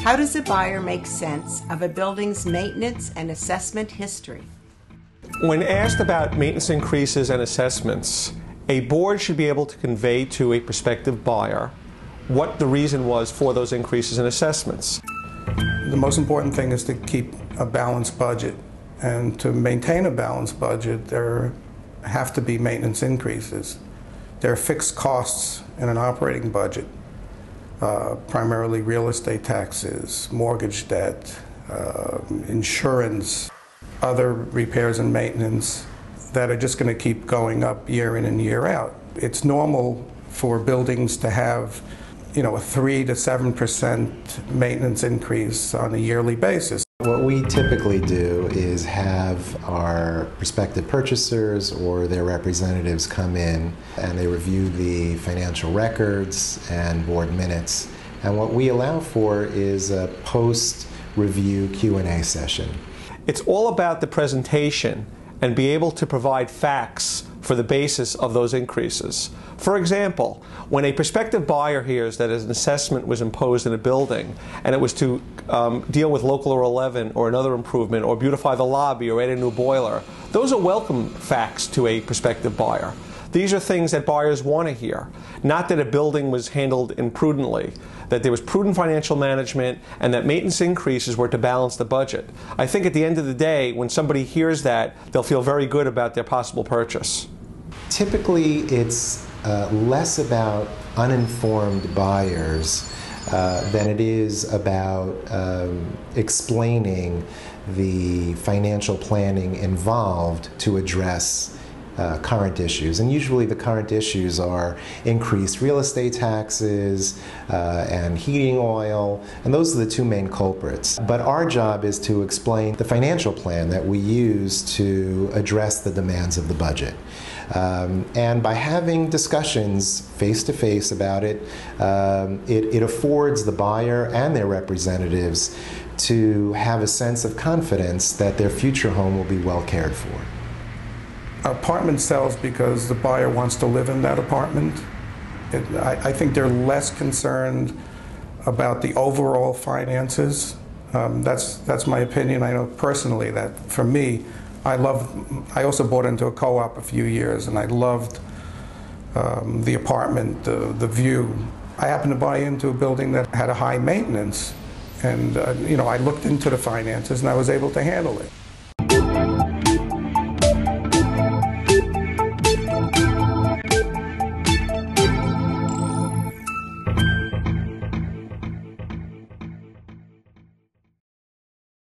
How does a buyer make sense of a building's maintenance and assessment history? When asked about maintenance increases and assessments, a board should be able to convey to a prospective buyer what the reason was for those increases and assessments. The most important thing is to keep a balanced budget. And to maintain a balanced budget, there have to be maintenance increases. There are fixed costs in an operating budget, primarily real estate taxes, mortgage debt, insurance, other repairs and maintenance that are just going to keep going up year in and year out. It's normal for buildings to have, a 3 to 7% maintenance increase on a yearly basis. What we typically do is have our prospective purchasers or their representatives come in and they review the financial records and board minutes. And what we allow for is a post-review Q&A session. It's all about the presentation and be able to provide facts for the basis of those increases. For example, when a prospective buyer hears that an assessment was imposed in a building and it was to deal with Local Law 11 or another improvement or beautify the lobby or add a new boiler, those are welcome facts to a prospective buyer. These are things that buyers want to hear, not that a building was handled imprudently, that there was prudent financial management and that maintenance increases were to balance the budget. I think at the end of the day, when somebody hears that, they'll feel very good about their possible purchase. Typically, it's less about uninformed buyers than it is about explaining the financial planning involved to address current issues. And usually the current issues are increased real estate taxes and heating oil, and those are the two main culprits. But our job is to explain the financial plan that we use to address the demands of the budget. And by having discussions face-to-face about it, it affords the buyer and their representatives to have a sense of confidence that their future home will be well cared for. Apartment sells because the buyer wants to live in that apartment. I think they're less concerned about the overall finances. That's my opinion. I know personally that for me, I also bought into a co-op a few years, and I loved the apartment, the view. I happened to buy into a building that had a high maintenance, and I looked into the finances and I was able to handle it.